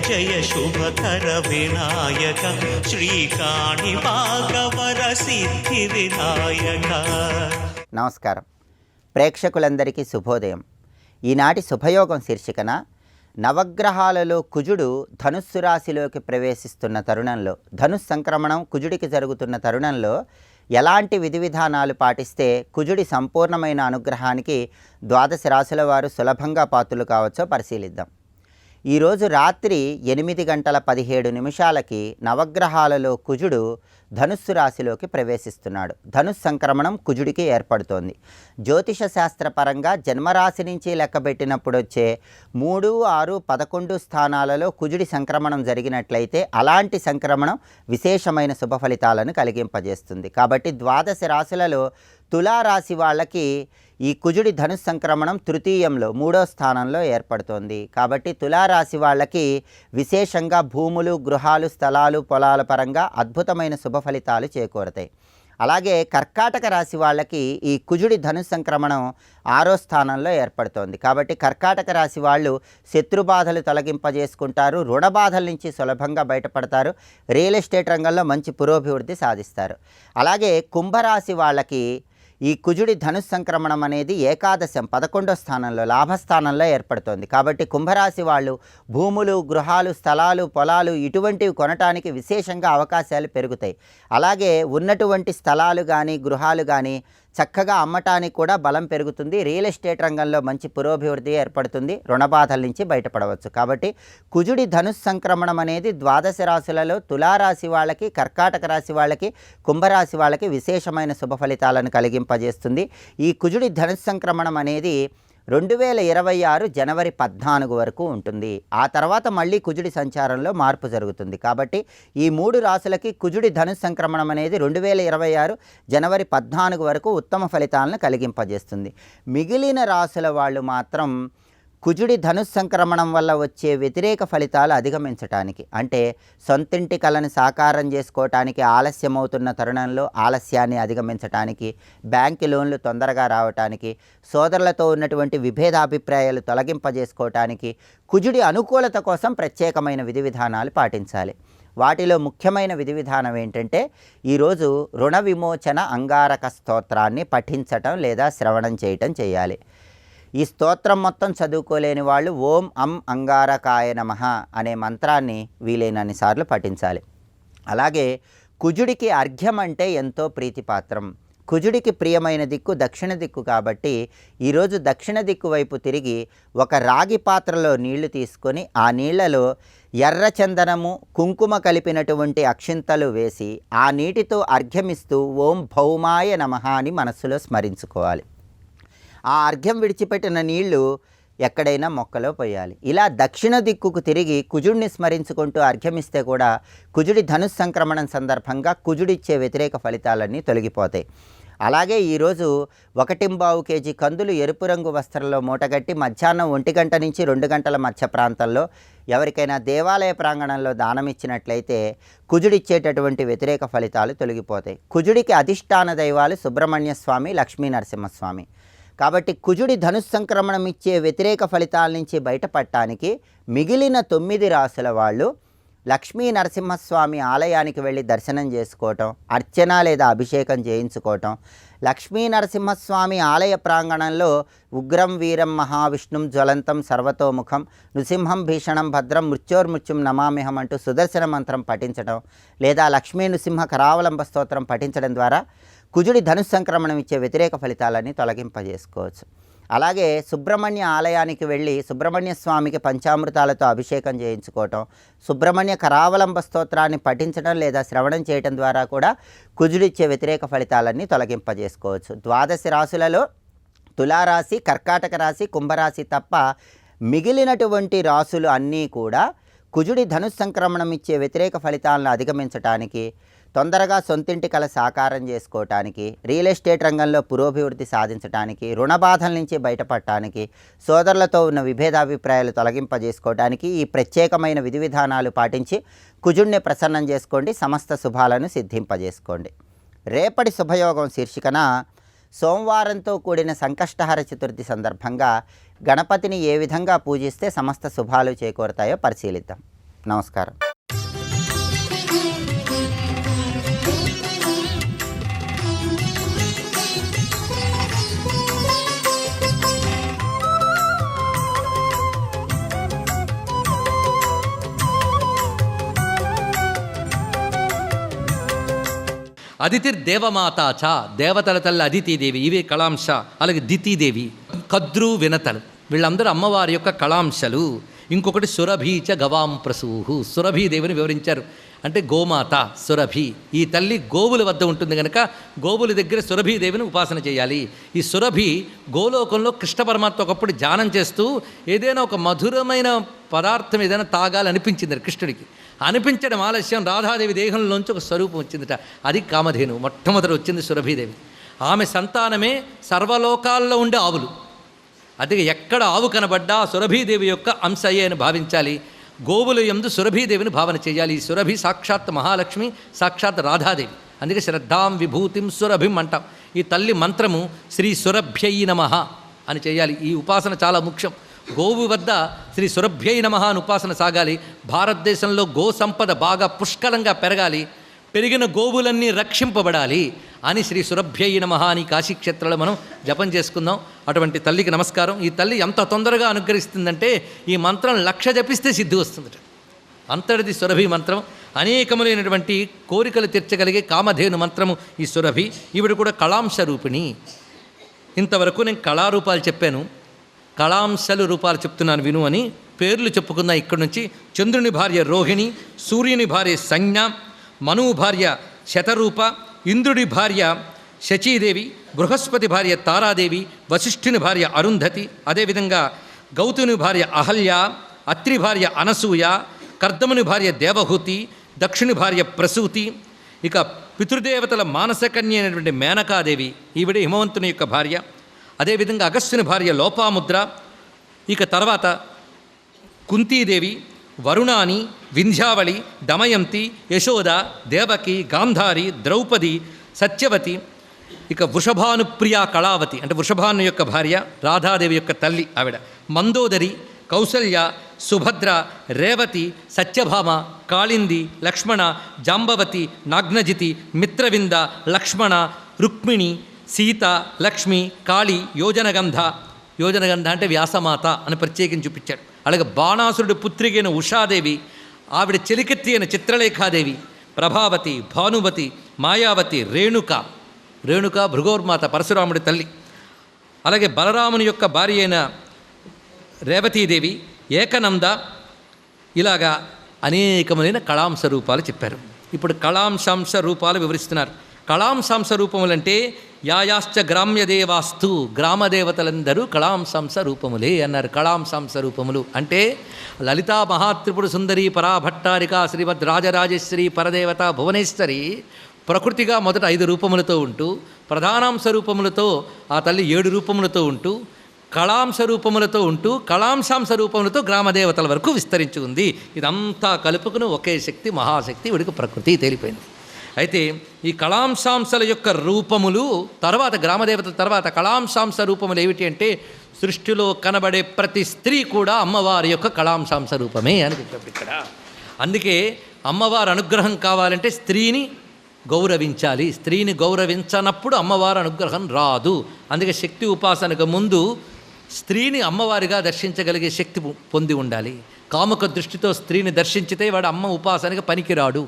జయ శుభకర వినాయక శ్రీకాణి భాగవర సిద్ధి వినాయక. నమస్కారం. ప్రేక్షకులందరికీ శుభోదయం. ఈనాటి శుభయోగం శీర్షికన నవగ్రహాలలో కుజుడు ధనుస్సు రాశిలోకి ప్రవేశిస్తున్న తరుణంలో, ధనుస్ సంక్రమణం కుజుడికి జరుగుతున్న తరుణంలో ఎలాంటి విధి విధానాలు పాటిస్తే కుజుడి సంపూర్ణమైన అనుగ్రహానికి ద్వాదశ రాశుల వారు సులభంగా పాత్రులు కావచ్చో పరిశీలిద్దాం. ఈరోజు రాత్రి 8:17 నవగ్రహాలలో కుజుడు ధనుస్సు రాశిలోకి ప్రవేశిస్తున్నాడు. ధనుస్ సంక్రమణం కుజుడికి ఏర్పడుతోంది. జ్యోతిష శాస్త్రపరంగా జన్మరాశి నుంచి లెక్కబెట్టినప్పుడు వచ్చే 3, 6, 11 స్థానాలలో కుజుడి సంక్రమణం జరిగినట్లయితే అలాంటి సంక్రమణం విశేషమైన శుభ ఫలితాలను కలిగింపజేస్తుంది. కాబట్టి ద్వాదశ రాశులలో తులారాశి వాళ్ళకి ఈ కుజుడి ధనుస్ సంక్రమణం తృతీయంలో 3వ స్థానంలో ఏర్పడుతోంది. కాబట్టి తులారాశి వాళ్ళకి విశేషంగా భూములు, గృహాలు, స్థలాలు, పొలాల పరంగా అద్భుతమైన శుభ ఫలితాలు చేకూరతాయి. అలాగే కర్కాటక రాశి వాళ్ళకి ఈ కుజుడి ధనుస్ సంక్రమణం 6వ స్థానంలో ఏర్పడుతోంది. కాబట్టి కర్కాటక రాశి వాళ్ళు శత్రుబాధలు తొలగింపజేసుకుంటారు, రుణ బాధల నుంచి సులభంగా బయటపడతారు, రియల్ ఎస్టేట్ రంగంలో మంచి పురోభివృద్ధి సాధిస్తారు. అలాగే కుంభరాశి వాళ్ళకి ఈ కుజుడి ధనుస్ సంక్రమణం అనేది ఏకాదశం 11వ స్థానంలో లాభస్థానంలో ఏర్పడుతోంది. కాబట్టి కుంభరాశి వాళ్ళు భూములు, గృహాలు, స్థలాలు, పొలాలు ఇటువంటివి కొనటానికి విశేషంగా అవకాశాలు పెరుగుతాయి. అలాగే ఉన్నటువంటి స్థలాలు కానీ గృహాలు కానీ చక్కగా అమ్మటానికి కూడా బలం పెరుగుతుంది. రియల్ ఎస్టేట్ రంగంలో మంచి పురోభివృద్ధి ఏర్పడుతుంది, రుణబాధల నుంచి బయటపడవచ్చు. కాబట్టి కుజుడి ధనుస్ సంక్రమణం అనేది ద్వాదశ రాశులలో తులారాశి వాళ్ళకి, కర్కాటక రాశి వాళ్ళకి, కుంభరాశి వాళ్ళకి విశేషమైన శుభ ఫలితాలను కలిగింపజేస్తుంది. ఈ కుజుడి ధనుస్ సంక్రమణం అనేది 2026 జనవరి 14 వరకు ఉంటుంది. ఆ తర్వాత మళ్ళీ కుజుడి సంచారంలో మార్పు జరుగుతుంది. కాబట్టి ఈ 3 రాశులకి కుజుడి ధనుస్ సంక్రమణం అనేది 2026 జనవరి 14 వరకు ఉత్తమ ఫలితాలను కలిగింపజేస్తుంది. మిగిలిన రాశుల వాళ్ళు మాత్రం కుజుడి ధనుస్ సంక్రమణం వల్ల వచ్చే వ్యతిరేక ఫలితాలు అధిగమించటానికి, అంటే సొంతింటి కలను సాకారం చేసుకోవటానికి ఆలస్యమవుతున్న తరుణంలో ఆలస్యాన్ని అధిగమించటానికి, బ్యాంకు లోన్లు తొందరగా రావటానికి, సోదరులతో ఉన్నటువంటి విభేదాభిప్రాయాలు తొలగింపజేసుకోవటానికి కుజుడి అనుకూలత కోసం ప్రత్యేకమైన విధి విధానాలు పాటించాలి. వాటిలో ముఖ్యమైన విధి విధానం ఏంటంటే ఈరోజు రుణ విమోచన అంగారక స్తోత్రాన్ని పఠించటం లేదా శ్రవణం చేయటం చేయాలి. ఈ స్తోత్రం మొత్తం చదువుకోలేని వాళ్ళు ఓం అం అంగారకాయ నమః అనే మంత్రాన్ని వీలైనన్ని సార్లు పఠించాలి. అలాగే కుజుడికి అర్ఘ్యం అంటే ఎంతో ప్రీతిపాత్రం. కుజుడికి ప్రియమైన దిక్కు దక్షిణ దిక్కు కాబట్టి ఈరోజు దక్షిణ దిక్కు వైపు తిరిగి ఒక రాగి పాత్రలో నీళ్లు తీసుకొని ఆ నీళ్లలో ఎర్రచందనము, కుంకుమ కలిపినటువంటి అక్షింతలు వేసి ఆ నీటితో అర్ఘ్యమిస్తూ ఓం భౌమాయ నమః అని మనస్సులో స్మరించుకోవాలి. ఆ అర్ఘ్యం విడిచిపెట్టిన నీళ్లు ఎక్కడైనా మొక్కలో పోయాలి. ఇలా దక్షిణ దిక్కుకు తిరిగి కుజుడిని స్మరించుకుంటూ అర్ఘ్యమిస్తే కూడా కుజుడి ధనుస్ సంక్రమణం సందర్భంగా కుజుడిచ్చే వ్యతిరేక ఫలితాలన్నీ తొలగిపోతాయి. అలాగే ఈరోజు 1.25 కేజీ కందులు ఎరుపు రంగు వస్త్రంలో మూటగట్టి మధ్యాహ్నం 1 గంట నుంచి 2 గంటల మధ్య ప్రాంతంలో ఎవరికైనా దేవాలయ ప్రాంగణంలో దానం ఇచ్చినట్లయితే కుజుడిచ్చేటటువంటి వ్యతిరేక ఫలితాలు తొలగిపోతాయి. కుజుడికి అధిష్టాన దైవాలు సుబ్రహ్మణ్య స్వామి, లక్ష్మీ నరసింహస్వామి. కాబట్టి కుజుడి ధనుస్ సంక్రమణం ఇచ్చే వ్యతిరేక ఫలితాల నుంచి బయటపడటానికి మిగిలిన 9 రాశుల వాళ్ళు లక్ష్మీ నరసింహస్వామి ఆలయానికి వెళ్ళి దర్శనం చేసుకోవటం, అర్చన లేదా అభిషేకం చేయించుకోవటం, లక్ష్మీ నరసింహస్వామి ఆలయ ప్రాంగణంలో ఉగ్రం వీరం మహావిష్ణుం జ్వలంతం సర్వతోముఖం నృసింహం భీషణం భద్రం మృత్యోర్మృత్యుం నమామ్యహం అంటూ సుదర్శన మంత్రం పఠించడం లేదా లక్ష్మీ నృసింహ కరావలంబ స్తోత్రం పఠించడం ద్వారా కుజుడి ధనుస్ సంక్రమణం ఇచ్చే వ్యతిరేక ఫలితాలన్నీ తొలగింపజేసుకోవచ్చు. అలాగే సుబ్రహ్మణ్య ఆలయానికి వెళ్ళి సుబ్రహ్మణ్య స్వామికి పంచామృతాలతో అభిషేకం చేయించుకోవటం, సుబ్రహ్మణ్య కరావలంబ స్తోత్రాన్ని పఠించడం లేదా శ్రవణం చేయటం ద్వారా కూడా కుజుడిచ్చే వ్యతిరేక ఫలితాలన్నీ తొలగింపజేసుకోవచ్చు. ద్వాదశ రాశులలో తులారాశి, కర్కాటక రాశి, కుంభరాశి తప్ప మిగిలినటువంటి రాశులు అన్నీ కూడా కుజుడి ధనుస్ సంక్రమణం ఇచ్చే వ్యతిరేక ఫలితాలను అధిగమించటానికి, తొందరగా సొంతింటి కల సాకారం చేసుకోవటానికి, రియల్ ఎస్టేట్ రంగంలో పురోభివృద్ధి సాధించడానికి, రుణ బాధల నుంచి బయటపడటానికి, సోదరులతో ఉన్న విభేదాభిప్రాయాలు తొలగింపజేసుకోవడానికి ఈ ప్రత్యేకమైన విధి విధానాలు పాటించి కుజుడిని ప్రసన్నం చేసుకోండి, సమస్త శుభాలను సిద్ధింపజేసుకోండి. రేపటి శుభయోగం శీర్షికన సోమవారంతో కూడిన సంకష్టహర చతుర్థి సందర్భంగా గణపతిని ఏ విధంగా పూజిస్తే సమస్త శుభాలు చేకూరతాయో పరిశీలిద్దాం. నమస్కారం. అదితిర్దేవమాత చ, దేవతల తల్లి అదితిదేవి, ఇవే కళాంశ. అలాగే దితిదేవి, కద్రు వినతలు, వీళ్ళందరూ అమ్మవారి యొక్క కళాంశలు. ఇంకొకటి సురభీచ గవాం ప్రసూహు, సురభీదేవిని వివరించారు. అంటే గోమాత సురభి, ఈ తల్లి గోవుల వద్ద ఉంటుంది కనుక గోవుల దగ్గర సురభీదేవిని ఉపాసన చేయాలి. ఈ సురభి గోలోకంలో కృష్ణ పరమాత్మ ఒకప్పుడు ధ్యానం చేస్తూ ఏదైనా ఒక మధురమైన పదార్థం ఏదైనా తాగాలనిపించింది కృష్ణుడికి. అనిపించడం ఆలస్యం రాధాదేవి దేహంలోంచి ఒక స్వరూపం వచ్చిందట, అది కామధేను. మొట్టమొదటి వచ్చింది సురభీదేవి. ఆమె సంతానమే సర్వలోకాల్లో ఉండే ఆవులు. అదే ఎక్కడ ఆవు కనబడ్డా సురభీదేవి యొక్క అంశ అయ్యే అని భావించాలి. గోవుల యందు సురభీదేవిని భావన చేయాలి. ఈ సురభి సాక్షాత్ మహాలక్ష్మి, సాక్షాత్ రాధాదేవి. అందుకే శ్రద్ధాం విభూతిం సురభిం అంటాం. ఈ తల్లి మంత్రము శ్రీ సురభ్యై నమః అని చేయాలి. ఈ ఉపాసన చాలా ముఖ్యం. గోవు వద్ద శ్రీ సురభ్యై నమః అని ఉపాసన సాగాలి. భారతదేశంలో గో సంపద బాగా పుష్కలంగా పెరగాలి, పెరిగిన గోవులన్నీ రక్షింపబడాలి అని శ్రీ సురభ్యై నమః అని కాశీక్షేత్రంలో మనం జపం చేసుకుందాం. అటువంటి తల్లికి నమస్కారం. ఈ తల్లి ఎంత తొందరగా అనుగ్రహిస్తుందంటే ఈ మంత్రం 1,00,000 జపిస్తే సిద్ధి వస్తుందట. అంతటిది సురభి మంత్రం. అనేకములైనటువంటి కోరికలు తీర్చగలిగే కామధేను మంత్రము ఈ సురభి. ఈవిడ కూడా కళాంశ రూపిణి. ఇంతవరకు నేను కళారూపాలు చెప్పాను, కళాంశలు రూపాలు చెప్తున్నాను విను అని. పేర్లు చెప్పుకున్నా ఇక్కడి నుంచి. చంద్రుని భార్య రోహిణి, సూర్యుని భార్య సంజ్ఞ, మనువు భార్య శతరూప, ఇంద్రుడి భార్య శచీదేవి, బృహస్పతి భార్య తారాదేవి, వశిష్ఠుని భార్య అరుంధతి, అదేవిధంగా గౌతుని భార్య అహల్య, అత్రి భార్య అనసూయ, కర్దముని భార్య దేవహూతి, దక్షుని భార్య ప్రసూతి, ఇక పితృదేవతల మానసకన్య అయినటువంటి మేనకాదేవి, ఈవిడ హిమవంతుని యొక్క భార్య. అదేవిధంగా అగస్త్యుని భార్య లోపాముద్ర, ఇక తర్వాత కుంతీదేవి, వరుణాని, వింధ్యావళి, దమయంతి, యశోద, దేవకి, గాంధారి, ద్రౌపది, సత్యవతి, ఇక వృషభానుప్రియ కళావతి అంటే వృషభాను యొక్క భార్య, రాధాదేవి యొక్క తల్లి ఆవిడ, మందోదరి, కౌసల్య, సుభద్ర, రేవతి, సత్యభామ, కాళింది, లక్ష్మణ, జాంబవతి, నాగ్నజితి, మిత్రవింద, లక్ష్మణ, రుక్మిణి, సీత, లక్ష్మి, కాళి, యోజనగంధ. యోజనగంధ అంటే వ్యాసమాత అని ప్రత్యేకించి చూపించాడు. అలాగే బాణాసురుడి పుత్రికైన ఉషాదేవి, ఆవిడ చెలికెత్తి అయిన చిత్రలేఖాదేవి, ప్రభావతి, భానుమతి, మాయావతి, రేణుక భృగోర్మాత పరశురాముడి తల్లి. అలాగే బలరాముని యొక్క భార్య అయిన రేవతీదేవి, ఏకనంద, ఇలాగా అనేకములైన కళాంశ రూపాలు చెప్పారు. ఇప్పుడు కళాంశాంశ రూపాలు వివరిస్తున్నారు. కళాంశాంశ రూపములంటే యాయాశ్చ గ్రామ్యదేవాస్తు, గ్రామదేవతలందరూ కళాంశాంశ రూపములే అన్నారు. కళాంశాంశ రూపములు అంటే లలితా మహాత్రిపుర సుందరి పరాభట్టారిక శ్రీమద్ రాజరాజేశ్వరి పరదేవత భువనేశ్వరి ప్రకృతిగా మొదట 5 రూపములతో ఉంటూ, ప్రధానాంశ రూపములతో ఆ తల్లి 7 రూపములతో ఉంటూ, కళాంశ రూపములతో ఉంటూ, కళాంశాంశ రూపములతో గ్రామదేవతల వరకు విస్తరించి ఉంది. ఇదంతా కలుపుకుని ఒకే శక్తి, మహాశక్తి వీడికి ప్రకృతి తేలిపోయింది. అయితే ఈ కళాంశాంశల యొక్క రూపములు తర్వాత గ్రామదేవతల తర్వాత కళాంశాంశ రూపములు ఏమిటి అంటే సృష్టిలో కనబడే ప్రతి స్త్రీ కూడా అమ్మవారి యొక్క కళాంశాంశ రూపమే అని చెప్పాడు ఇక్కడ. అందుకే అమ్మవారి అనుగ్రహం కావాలంటే స్త్రీని గౌరవించాలి. స్త్రీని గౌరవించనప్పుడు అమ్మవారి అనుగ్రహం రాదు. అందుకే శక్తి ఉపాసనకు ముందు స్త్రీని అమ్మవారిగా దర్శించగలిగే శక్తి పొంది ఉండాలి. కాముక దృష్టితో స్త్రీని దర్శించితే వాడు అమ్మ ఉపాసనకి పనికిరాడు.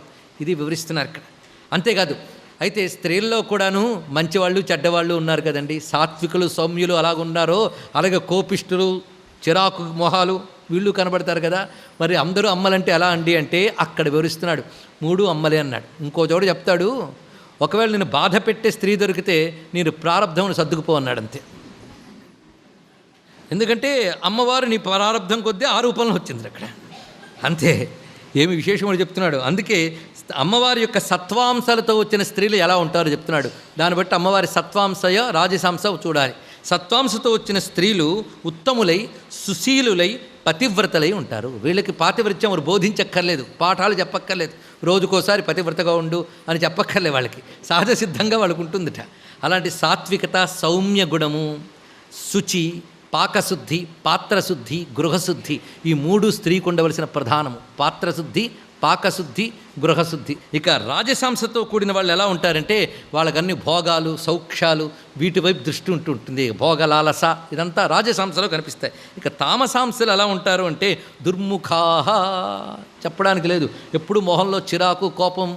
ఇది వివరిస్తున్నారు ఇక్కడ. అంతేకాదు, అయితే స్త్రీల్లో కూడాను మంచివాళ్ళు చెడ్డవాళ్ళు ఉన్నారు కదండి. సాత్వికులు సౌమ్యులు అలాగున్నారో అలాగే కోపిష్ఠులు చిరాకు మొహాలు వీళ్ళు కనబడతారు కదా. మరి అందరూ అమ్మలంటే ఎలా అండి అంటే అక్కడ వివరిస్తున్నాడు. 3 అమ్మలే అన్నాడు. ఇంకో చోట చెప్తాడు, ఒకవేళ నేను బాధ పెట్టే స్త్రీ దొరికితే నేను ప్రారంధమును సర్దుకుపో అన్నాడు. అంతే. ఎందుకంటే అమ్మవారు నీ ప్రారంధం కొద్దీ ఆ రూపంలో వచ్చింది అక్కడ. అంతే, ఏమి విశేషమో చెప్తున్నాడు. అందుకే అమ్మవారి యొక్క సత్వాంశాలతో వచ్చిన స్త్రీలు ఎలా ఉంటారో చెప్తున్నాడు. దాన్ని బట్టి అమ్మవారి సత్వాంశయ రాజసాంశ చూడాలి. సత్వాంశతో వచ్చిన స్త్రీలు ఉత్తములై సుశీలులై పతివ్రతలై ఉంటారు. వీళ్ళకి పాతివ్రత్యం వారు బోధించక్కర్లేదు, పాఠాలు చెప్పక్కర్లేదు. రోజుకోసారి పతివ్రతగా ఉండు అని చెప్పక్కర్లేదు. వాళ్ళకి సహజ సిద్ధంగా వాళ్ళకు ఉంటుందిట. అలాంటి సాత్వికత, సౌమ్య గుణము, శుచి, పాకశుద్ధి, పాత్రశుద్ధి, గృహశుద్ధి, ఈ మూడు స్త్రీకి ఉండవలసిన ప్రధానము. పాత్రశుద్ధి, పాకశుద్ధి, గృహశుద్ధి. ఇక రాజశాంసతో కూడిన వాళ్ళు ఎలా ఉంటారంటే వాళ్ళకన్ని భోగాలు, సౌఖ్యాలు, వీటి వైపు దృష్టి ఉంటుంటుంది. భోగలాలస ఇదంతా రాజశాంసలో కనిపిస్తాయి. ఇక తామసాంసలు ఎలా ఉంటారు అంటే దుర్ముఖాహ, చెప్పడానికి లేదు, ఎప్పుడు మొహంలో చిరాకు, కోపం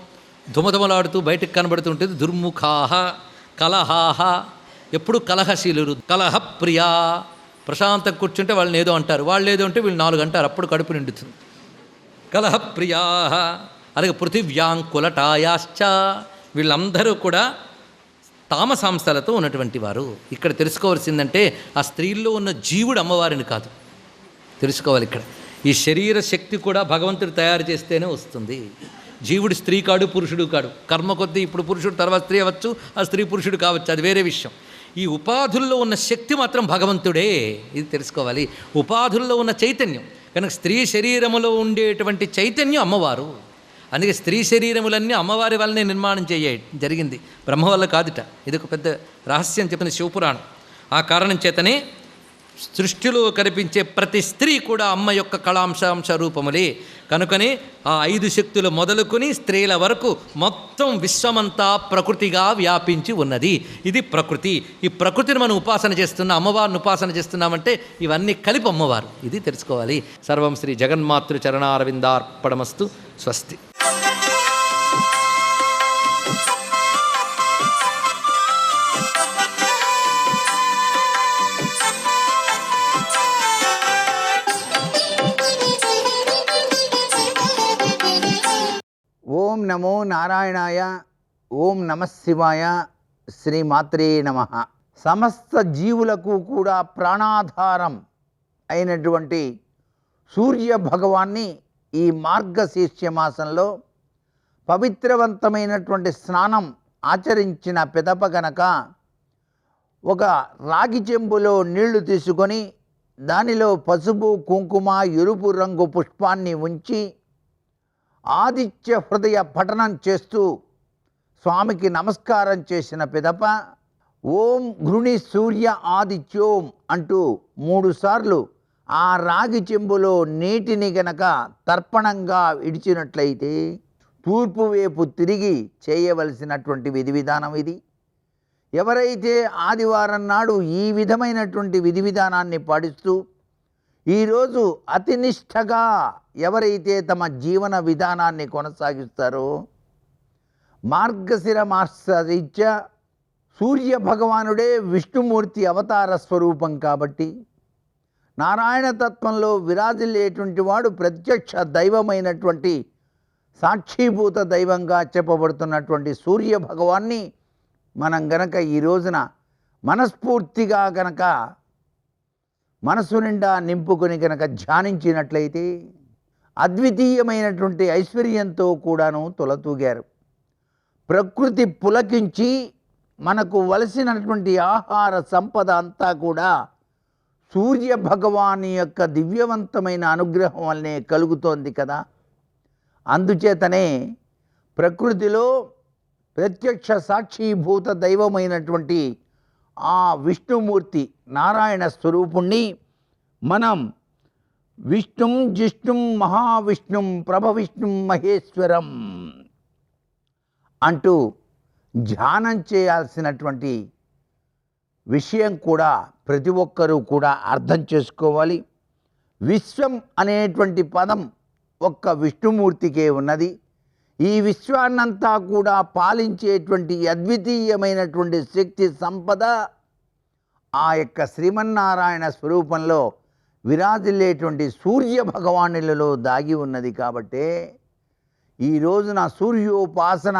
ధుమధుమలాడుతూ బయటకు కనబడుతుంటుంది. దుర్ముఖాహ. కలహాహ, ఎప్పుడు కలహశీలురు. కలహప్రియా, ప్రశాంతంగా కూర్చుంటే వాళ్ళని ఏదో అంటారు, వాళ్ళు ఏదో అంటే వీళ్ళు 4 అంటారు, అప్పుడు కడుపు నిండుతుంది. కలహప్రియా. అలాగే పృథివ్యాంకులటాయాశ్చ, వీళ్ళందరూ కూడా తామసాంశాలతో ఉన్నటువంటి వారు. ఇక్కడ తెలుసుకోవాల్సిందంటే ఆ స్త్రీల్లో ఉన్న జీవుడు అమ్మవారిని కాదు తెలుసుకోవాలి. ఇక్కడ ఈ శరీర శక్తి కూడా భగవంతుడు తయారు చేస్తేనే వస్తుంది. జీవుడు స్త్రీ కాడు, పురుషుడు కాడు. కర్మ కొద్దీ ఇప్పుడు పురుషుడు తర్వాత స్త్రీ అవ్వచ్చు, ఆ స్త్రీ పురుషుడు కావచ్చు, అది వేరే విషయం. ఈ ఉపాధుల్లో ఉన్న శక్తి మాత్రం భగవంతుడే, ఇది తెలుసుకోవాలి. ఉపాధుల్లో ఉన్న చైతన్యం కనుక స్త్రీ శరీరములో ఉండేటువంటి చైతన్యం అమ్మవారు. అందుకే స్త్రీ శరీరములన్నీ అమ్మవారి వల్లనే నిర్మాణం జరిగింది, బ్రహ్మ వల్ల కాదుట. ఇది ఒక పెద్ద రహస్యం చెప్పింది శివపురాణం. ఆ కారణం చేతనే సృష్టిలో కనిపించే ప్రతి స్త్రీ కూడా అమ్మ యొక్క కళాంశాంశ రూపములే. కనుకనే ఆ 5 శక్తులు మొదలుకొని స్త్రీల వరకు మొత్తం విశ్వమంతా ప్రకృతిగా వ్యాపించి ఉన్నది. ఇది ప్రకృతి. ఈ ప్రకృతిని మనం ఉపాసన చేస్తున్నాం, అమ్మవారిని ఉపాసన చేస్తున్నామంటే ఇవన్నీ కలిపి అమ్మవారు, ఇది తెలుసుకోవాలి. సర్వం శ్రీ జగన్మాతృ చరణారవిందార్పణమస్తు. స్వస్తి. ఓం నమో నారాయణాయ. ఓం నమః శివాయ. శ్రీమాత్రే నమః. సమస్త జీవులకు కూడా ప్రాణాధారం అయినటువంటి సూర్య భగవాన్ని ఈ మార్గశీర్ష మాసంలో పవిత్రవంతమైనటువంటి స్నానం ఆచరించిన పిదప గనక ఒక రాగి చెంబులో నీళ్లు తీసుకొని దానిలో పసుపు, కుంకుమ, ఎరుపు రంగు పుష్పాన్ని ఉంచి ఆదిత్య హృదయ పఠనం చేస్తూ స్వామికి నమస్కారం చేసిన పిదప ఓం ఘృణి సూర్య ఆదిత్యోం అంటూ 3 సార్లు ఆ రాగి చెంబులో నీటిని గనక తర్పణంగా ఇడిచినట్లయితే తూర్పు వైపు తిరిగి చేయవలసినటువంటి విధి విధానం ఇది. ఎవరైతే ఆదివారం నాడు ఈ విధమైనటువంటి విధి విధానాన్ని పాటిస్తూ ఈరోజు అతి నిష్ఠగా ఎవరైతే తమ జీవన విధానాన్ని కొనసాగిస్తారో మార్గశిర మాసరీత్యా సూర్య భగవానుడే విష్ణుమూర్తి అవతార స్వరూపం కాబట్టి నారాయణ తత్వంలో విరాజిల్లేటువంటి వాడు ప్రత్యక్ష దైవమైనటువంటి సాక్షీభూత దైవంగా చెప్పబడుతున్నటువంటి సూర్య భగవాన్ని మనం గనక ఈ రోజున మనస్ఫూర్తిగా గనక మనసు నిండా నింపుకొని కనుక ధ్యానించినట్లయితే అద్వితీయమైనటువంటి ఐశ్వర్యంతో కూడాను తొలతూగారు. ప్రకృతి పులకించి మనకు వలసినటువంటి ఆహార సంపద అంతా కూడా సూర్య భగవాని యొక్క దివ్యవంతమైన అనుగ్రహం వల్లనే కలుగుతోంది కదా. అందుచేతనే ప్రకృతిలో ప్రత్యక్ష సాక్షీభూత దైవమైనటువంటి ఆ విష్ణుమూర్తి నారాయణ స్వరూపుణ్ణి మనం విష్ణుం జిష్ణుం మహావిష్ణుం ప్రభవిష్ణుం మహేశ్వరం అంటూ ధ్యానం చేయాల్సినటువంటి విషయం కూడా ప్రతి ఒక్కరూ కూడా అర్థం చేసుకోవాలి. విశ్వం అనేటువంటి పదం ఒక్క విష్ణుమూర్తికే ఉన్నది. ఈ విశ్వాన్నంతా కూడా పాలించేటువంటి అద్వితీయమైనటువంటి శక్తి సంపద ఆ యొక్క శ్రీమన్నారాయణ స్వరూపంలో విరాజిల్లేటువంటి సూర్య భగవానులలో దాగి ఉన్నది. కాబట్టే ఈ రోజున సూర్యోపాసన,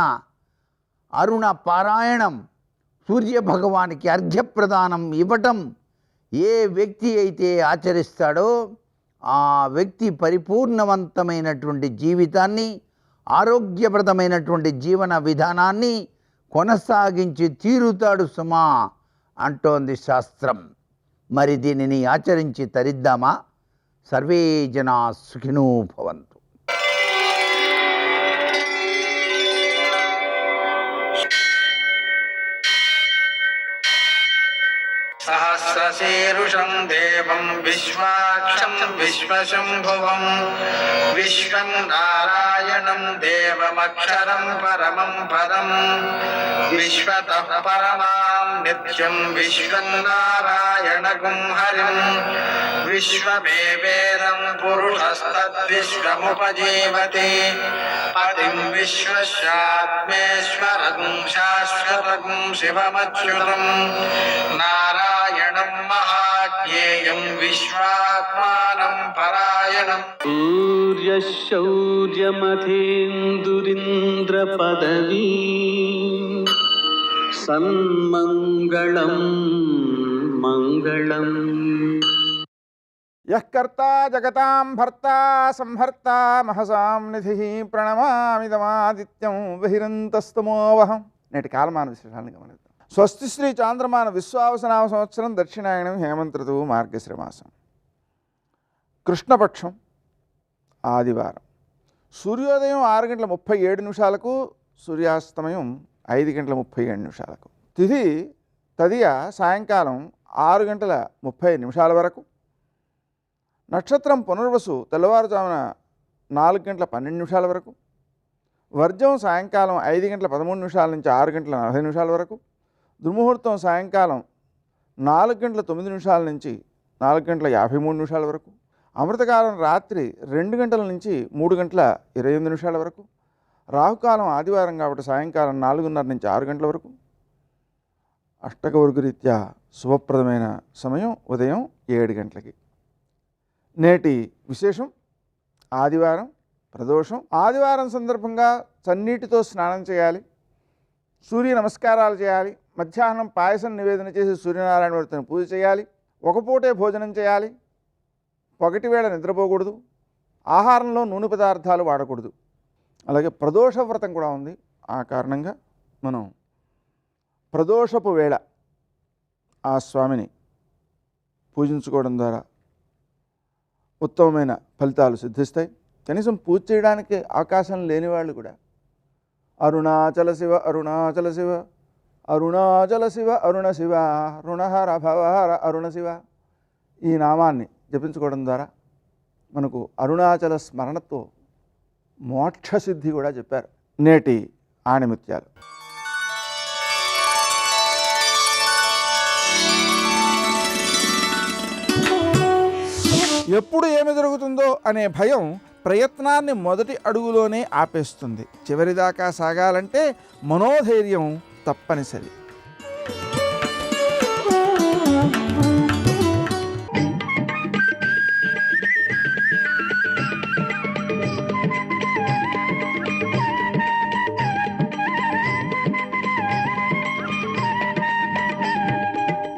అరుణ పారాయణం, సూర్య భగవానికి అర్ఘ్యప్రదానం ఇవ్వటం ఏ వ్యక్తి అయితే ఆచరిస్తాడో ఆ వ్యక్తి పరిపూర్ణవంతమైనటువంటి జీవితాన్ని, ఆరోగ్యప్రదమైనటువంటి జీవన విధానాన్ని కొనసాగించి తీరుతాడు సుమా అంటోంది శాస్త్రం. మరి దీనిని ఆచరించి తరిద్దామా? సర్వే జనా సుఖినో భవంతు. सहस्रशीरुषं देवं विश्वाक्षं विश्वशम्भुवं विश्वं नारायणं देवमक्षरं परमं पदं विश्वतः परमां नित्यं विश्वं नारायणगुं हरिं विश्वमेवेदं पुरुषस्तद्विश्वमुपजीवति पतिं विश्वस्यात्मेश्वरं शाश्वतं शिवमच्युतं नारायणं महाज्ञेयं विश्वात्मानं परायणं सूर्यशौर्यमथेन्दुरिन्द्रपदवी सन्मङ्गलं मङ्गलम् यः कर्ता जगतां भर्ता संहर्ता महसां निधिः ప్రణమామిదమాదిత్యం బహిరంతస్తమోవహం. నేటి కాలమాన విశేషాలను గమనిద్దాం. స్వస్తి శ్రీ చాంద్రమాన విశ్వావసనామ సంవత్సరం దక్షిణాయనం హేమంత ఋతువు మార్గశిర మాసం, కృష్ణపక్షం, ఆదివారం. సూర్యోదయం 6:37 సూర్యాస్తమయం 5:37. తిథి తదియ సాయంకాలం 6:30 వరకు. నక్షత్రం పునర్వసు తెల్లవారుజామున 4:12 వరకు. వర్జం సాయంకాలం 5:13 నుంచి 6:40 వరకు. దుర్ముహూర్తం సాయంకాలం 4:09 నుంచి 4:53 వరకు. అమృతకాలం రాత్రి 2 గంటల నుంచి 3:28 వరకు. రాహుకాలం ఆదివారం కాబట్టి సాయంకాలం 4:30 నుంచి 6 గంటల వరకు. అష్టకవర్గ రీత్యా శుభప్రదమైన సమయం ఉదయం 7 గంటలకి. నేటి విశేషం ఆదివారం ప్రదోషం. ఆదివారం సందర్భంగా చన్నీటితో స్నానం చేయాలి, సూర్య నమస్కారాలు చేయాలి, మధ్యాహ్నం పాయసం నివేదన చేసి సూర్యనారాయణ వ్రతాన్ని పూజ చేయాలి, ఒక పూటే భోజనం చేయాలి, పగటి వేళ నిద్రపోకూడదు, ఆహారంలో నూనె పదార్థాలు వాడకూడదు. అలాగే ప్రదోష వ్రతం కూడా ఉంది. ఆ కారణంగా మనం ప్రదోషపు వేళ ఆ స్వామిని పూజించుకోవడం ద్వారా ఉత్తమమైన ఫలితాలు సిద్ధిస్తాయి. కనీసం పూజ చేయడానికి అవకాశం లేని వాళ్ళు కూడా అరుణాచల శివ అరుణాచల శివ అరుణాచల శివ అరుణ శివ రుణహర భవహర అరుణ శివ ఈ నామాన్ని జపించుకోవడం ద్వారా మనకు అరుణాచల స్మరణతో మోక్షసిద్ధి కూడా చెప్పారు. నేటి ఆణిముత్యాలు. ఎప్పుడు ఏమి జరుగుతుందో అనే భయం ప్రయత్నాన్ని మొదటి అడుగులోనే ఆపేస్తుంది. చివరిదాకా సాగాలంటే మనోధైర్యం తప్పనిసరి.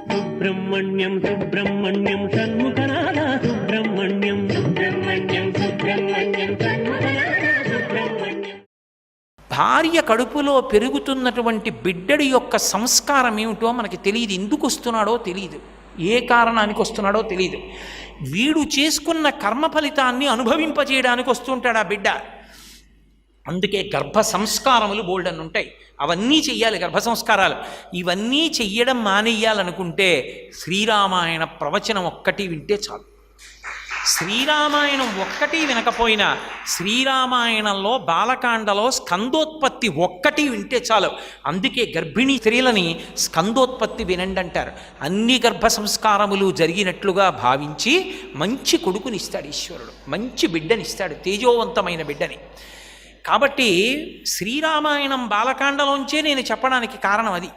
సుబ్రహ్మణ్యం సుబ్రహ్మణ్యం షణ్ముఖనాథ సుబ్రహ్మణ్యం సుబ్రహ్మణ్యం సుబ్రహ్మణ్యం షణ్ముఖనాథ సుబ్రహ్మణ్యం. భార్య కడుపులో పెరుగుతున్నటువంటి బిడ్డడి యొక్క సంస్కారం ఏమిటో మనకి తెలియదు. ఎందుకు వస్తున్నాడో తెలియదు, ఏ కారణానికి వస్తున్నాడో తెలియదు. వీడు చేసుకున్న కర్మ ఫలితాన్ని అనుభవింపజేయడానికి వస్తుంటాడు ఆ బిడ్డ. అందుకే గర్భ సంస్కారములు బోల్డన్ ఉంటాయి, అవన్నీ చెయ్యాలి. గర్భ సంస్కారాలు ఇవన్నీ చెయ్యడం మానేయాలనుకుంటే శ్రీరామాయణ ప్రవచనం ఒక్కటి వింటే చాలు. శ్రీరామాయణం ఒక్కటి వినకపోయినా శ్రీరామాయణంలో బాలకాండలో స్కందోత్పత్తి ఒక్కటి వింటే చాలు. అందుకే గర్భిణీ స్త్రీలని స్కందోత్పత్తి వినండి అంటారు. అన్ని గర్భ సంస్కారములు జరిగినట్లుగా భావించి మంచి కొడుకునిస్తాడు ఈశ్వరుడు, మంచి బిడ్డనిస్తాడు, తేజోవంతమైన బిడ్డని. కాబట్టి శ్రీరామాయణం బాలకాండలోంచే నేను చెప్పడానికి కారణం అది.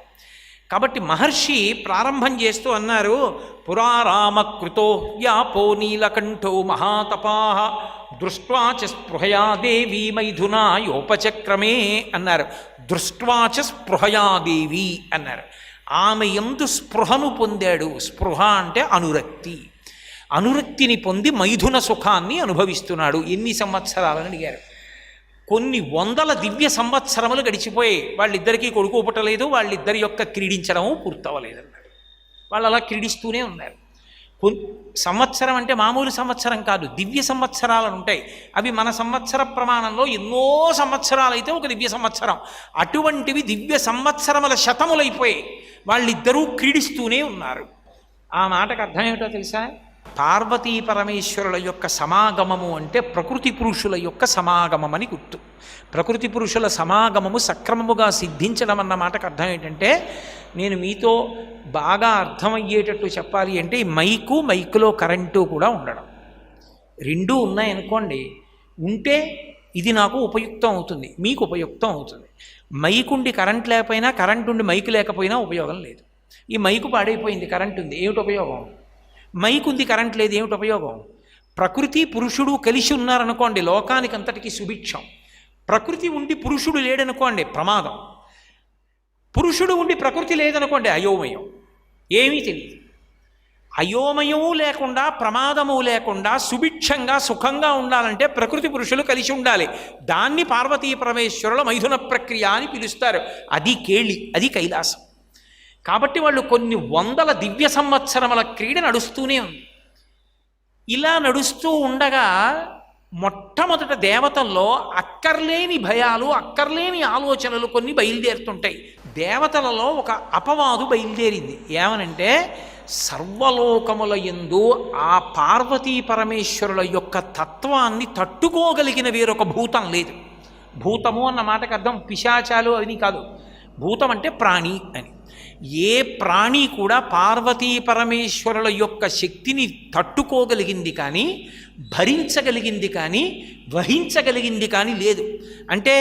కాబట్టి మహర్షి ప్రారంభం చేస్తూ అన్నారు, పురారామకృతో వ్యాపో నీలకంఠో మహాతపాః దృష్ట్వా చ స్పృహయా దేవీ మైథునాయోపచక్రమే అన్నారు. దృష్ట్వా చ స్పృహయా దేవి అన్నారు. ఆమె యందు స్పృహను పొందాడు. స్పృహ అంటే అనురక్తి. అనురక్తిని పొంది మైథున సుఖాన్ని అనుభవిస్తున్నాడు. ఎన్ని సంవత్సరాలని అడిగారు. కొన్ని వందల దివ్య సంవత్సరములు గడిచిపోయాయి. వాళ్ళిద్దరికీ కొడుకు పుట్టలేదు, వాళ్ళిద్దరి యొక్క క్రీడించడము పూర్తవలేదన్నాడు. వాళ్ళు అలా క్రీడిస్తూనే ఉన్నారు. సంవత్సరం అంటే మామూలు సంవత్సరం కాదు, దివ్య సంవత్సరాలు ఉంటాయి. అవి మన సంవత్సర ప్రమాణంలో ఎన్నో సంవత్సరాలైతే ఒక దివ్య సంవత్సరం. అటువంటివి దివ్య సంవత్సరముల శతములైపోయాయి. వాళ్ళిద్దరూ క్రీడిస్తూనే ఉన్నారు. ఆ మాటకు అర్థం ఏమిటో తెలుసా? పార్వతీ పరమేశ్వరుల యొక్క సమాగమము అంటే ప్రకృతి పురుషుల యొక్క సమాగమం అని గుర్తు. ప్రకృతి పురుషుల సమాగమము సక్రమముగా సిద్ధించడం అన్న మాటకు అర్థం ఏంటంటే, నేను మీతో బాగా అర్థమయ్యేటట్టు చెప్పాలి అంటే ఈ మైకులో కరెంటు కూడా ఉండడం, రెండూ ఉన్నాయనుకోండి, ఉంటే ఇది నాకు ఉపయుక్తం అవుతుంది, మీకు ఉపయుక్తం అవుతుంది. మైకు ఉండి కరెంట్ లేకపోయినా, కరెంట్ ఉండి మైకు లేకపోయినా ఉపయోగం లేదు. ఈ మైకు పాడైపోయింది, కరెంట్ ఉంది, ఏమిటి ఉపయోగం? మైకు ఉంది, కరెంట్ లేదు, ఏమిటి ఉపయోగం? ప్రకృతి పురుషుడు కలిసి ఉన్నారనుకోండి, లోకానికి అంతటికీ సుభిక్షం. ప్రకృతి ఉండి పురుషుడు లేడనుకోండి, ప్రమాదం. పురుషుడు ఉండి ప్రకృతి లేదనుకోండి, అయోమయం, ఏమీ తెలియదు. అయోమయము లేకుండా, ప్రమాదము లేకుండా సుభిక్షంగా సుఖంగా ఉండాలంటే ప్రకృతి పురుషులు కలిసి ఉండాలి. దాన్ని పార్వతీ పరమేశ్వరుల మైథున ప్రక్రియ అని పిలుస్తారు. అది కేళి, అది కైలాసం. కాబట్టి వాళ్ళు కొన్ని వందల దివ్య సంవత్సరముల క్రీడ నడుస్తూనే ఉంది. ఇలా నడుస్తూ ఉండగా మొట్టమొదట దేవతల్లో అక్కర్లేని భయాలు, అక్కర్లేని ఆలోచనలు కొన్ని బయలుదేరుతుంటాయి. దేవతలలో ఒక అపవాదు బయలుదేరింది. ఏమనంటే, సర్వలోకముల యందు ఆ పార్వతీ పరమేశ్వరుల యొక్క తత్వాన్ని తట్టుకోగలిగిన వేరొక భూతం లేదు. భూతము అన్న మాటకు అర్థం పిశాచాలు అని కాదు. భూతం అంటే ప్రాణి అని. ఏ ప్రాణి కూడా పార్వతీ పరమేశ్వరుల యొక్క శక్తిని తట్టుకోగలిగింది కానీ, భరించగలిగింది కానీ, వహించగలిగింది కానీ లేదు. అంటే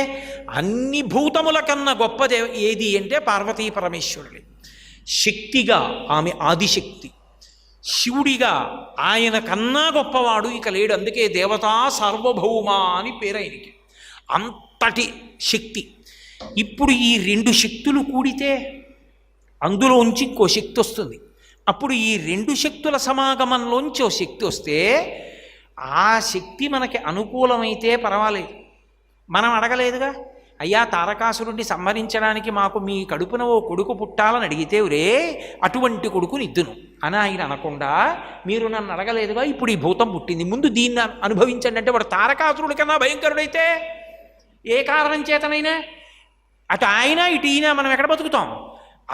అన్ని భూతముల కన్నా గొప్పది ఏది అంటే పార్వతీ పరమేశ్వరుడే. శక్తిగా ఆమె ఆదిశక్తి, శివుడిగా ఆయన కన్నా గొప్పవాడు ఇక లేడు. అందుకే దేవతా సార్వభౌమ అని పేరు ఆయనకి. అంతటి శక్తి. ఇప్పుడు ఈ రెండు శక్తులు కూడితే అందులోంచి ఇంకో శక్తి వస్తుంది. అప్పుడు ఈ రెండు శక్తుల సమాగమంలోంచి ఓ శక్తి వస్తే ఆ శక్తి మనకి అనుకూలమైతే పర్వాలేదు. మనం అడగలేదుగా, అయ్యా తారకాసురుడిని సంహరించడానికి మాకు మీ కడుపున ఓ కొడుకు పుట్టాలని అడిగితే, రే అటువంటి కొడుకుని ఇద్దును అని ఆయన అనకుండా, మీరు నన్ను అడగలేదుగా, ఇప్పుడు ఈ భూతం పుట్టింది, ముందు దీన్ని అనుభవించండి అంటే, వాడు తారకాసురుడి కన్నా భయంకరుడైతే ఏ కారణం చేతనైనా అటు ఆయన ఇటు ఈయన మనం ఎక్కడ బతుకుతాం?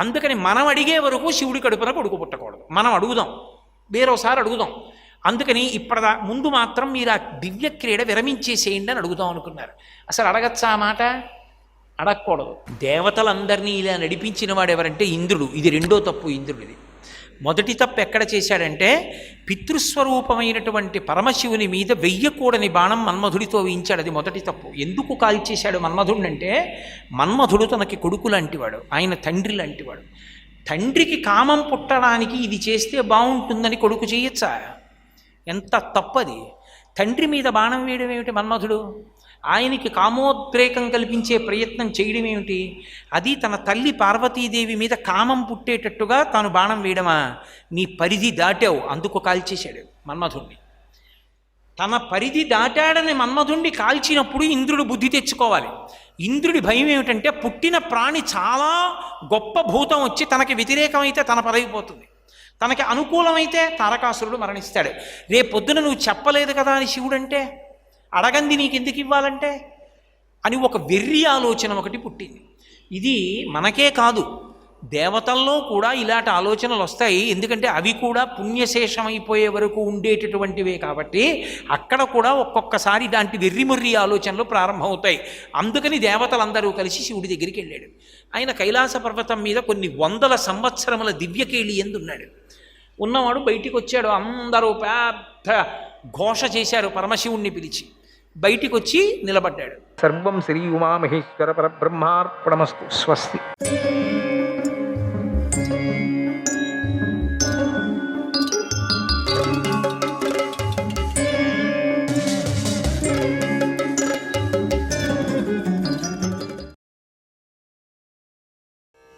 అందుకని మనం అడిగే వరకు శివుడి కడుపున కొడుకు పుట్టకూడదు. మనం అడుగుదాం, వేరోసారి అడుగుదాం. అందుకని ముందు మాత్రం మీరు ఆ దివ్య క్రీడ విరమించేసేయండి అని అడుగుదాం అనుకున్నారు. అసలు అడగచ్చా ఆ మాట? అడగకూడదు. దేవతలందరినీ ఇలా నడిపించిన వాడు ఎవరంటే ఇంద్రుడు. ఇది రెండో తప్పు ఇంద్రుడిది. మొదటి తప్పు ఎక్కడ చేశాడంటే, పితృస్వరూపమైనటువంటి పరమశివుని మీద వెయ్యకూడని బాణం మన్మధుడితో వేయించాడు. అది మొదటి తప్పు. ఎందుకు కాల్చేశాడు మన్మధుడిని అంటే, మన్మధుడు తనకి కొడుకు లాంటివాడు, ఆయన తండ్రి లాంటివాడు. తండ్రికి కామం పుట్టడానికి ఇది చేస్తే బాగుంటుందని కొడుకు చేయొచ్చా? ఎంత తప్పది. తండ్రి మీద బాణం వేయడం ఏమిటి మన్మధుడు? ఆయనకి కామోద్రేకం కల్పించే ప్రయత్నం చేయడం ఏమిటి? అది తన తల్లి పార్వతీదేవి మీద కామం పుట్టేటట్టుగా తాను బాణం వేయడమా? నీ పరిధి దాటావు, అందుకు కాల్చేశాడు మన్మధుణ్ణి. తన పరిధి దాటాడని మన్మధుణ్ణి కాల్చినప్పుడు ఇంద్రుడు బుద్ధి తెచ్చుకోవాలి. ఇంద్రుడి భయం ఏమిటంటే, పుట్టిన ప్రాణి చాలా గొప్ప భూతం వచ్చి తనకి వ్యతిరేకమైతే తన పదవిపోతుంది, తనకి అనుకూలమైతే తారకాసురుడు మరణిస్తాడు. రేపొద్దున నువ్వు చెప్పలేదు కదా అని శివుడంటే, అడగంది నీకు ఎందుకు ఇవ్వాలంటే అని ఒక వెర్రి ఆలోచన ఒకటి పుట్టింది. ఇది మనకే కాదు, దేవతల్లో కూడా ఇలాంటి ఆలోచనలు వస్తాయి. ఎందుకంటే అవి కూడా పుణ్యశేషమైపోయే వరకు ఉండేటటువంటివే కాబట్టి అక్కడ కూడా ఒక్కొక్కసారి ఇలాంటి వెర్రిమొర్రి ఆలోచనలు ప్రారంభమవుతాయి. అందుకని దేవతలందరూ కలిసి శివుడి దగ్గరికి వెళ్ళాడు. ఆయన కైలాస పర్వతం మీద కొన్ని వందల సంవత్సరముల దివ్యకేళి ఎందున్నాడు. ఉన్నవాడు బయటికి వచ్చాడు. అందరూ పెద్ద ఘోష చేశారు పరమశివుణ్ణి పిలిచి. బయటికి వచ్చి నిలబడ్డాడు. సర్వం శ్రీ ఉమామహేశ్వర పరబ్రహ్మార్పణమస్తు. స్వస్తి.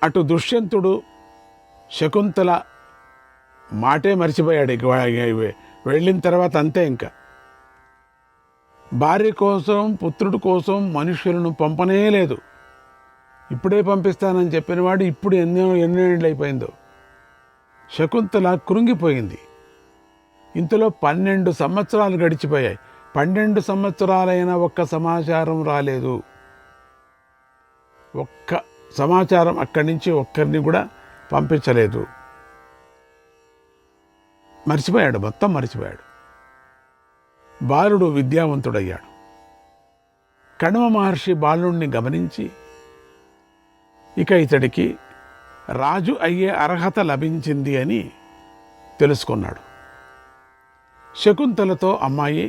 అటు దుష్యంతుడు శకుంతల మాటే మర్చిపోయాడు. వెళ్ళిన తర్వాత అంతే. ఇంకా భార్య కోసం, పుత్రుడి కోసం మనుషులను పంపనే లేదు. ఇప్పుడే పంపిస్తానని చెప్పినవాడు ఇప్పుడు ఎన్నేళ్ళు అయిపోయిందో. శకుంతల కృంగిపోయింది. ఇంతలో 12 సంవత్సరాలు గడిచిపోయాయి. 12 సంవత్సరాలైనా ఒక్క సమాచారం రాలేదు. ఒక్క సమాచారం అక్కడి నుంచి ఒక్కరిని కూడా పంపించలేదు. మర్చిపోయాడు, మొత్తం మర్చిపోయాడు. బాలుడు విద్యావంతుడయ్యాడు. కణవ మహర్షి బాలుడిని గమనించి ఇక ఇతడికి రాజు అయ్యే అర్హత లభించింది అని తెలుసుకున్నాడు. శకుంతలతో, అమ్మాయి,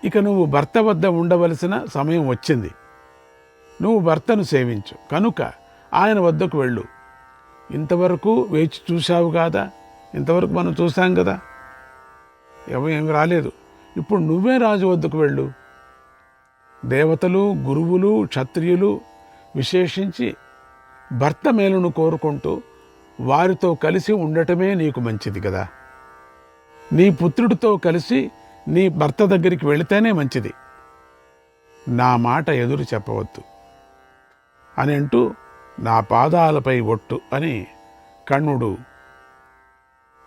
ఇక నువ్వు భర్త వద్ద ఉండవలసిన సమయం వచ్చింది. నువ్వు భర్తను సేవించు కనుక ఆయన వద్దకు వెళ్ళు. ఇంతవరకు వేచి చూశావు కాదా, ఇంతవరకు మనం చూసాం కదా, ఏమి రాలేదు. ఇప్పుడు నువ్వే రాజు వద్దకు వెళ్ళు. దేవతలు, గురువులు, క్షత్రియులు విశేషించి భర్త మేలును కోరుకుంటూ వారితో కలిసి ఉండటమే నీకు మంచిది కదా. నీ పుత్రుడితో కలిసి నీ భర్త దగ్గరికి వెళితేనే మంచిది. నా మాట ఎదురు చెప్పవద్దు అని అంటూ నా పాదాలపై ఒట్టు అని కణ్వుడు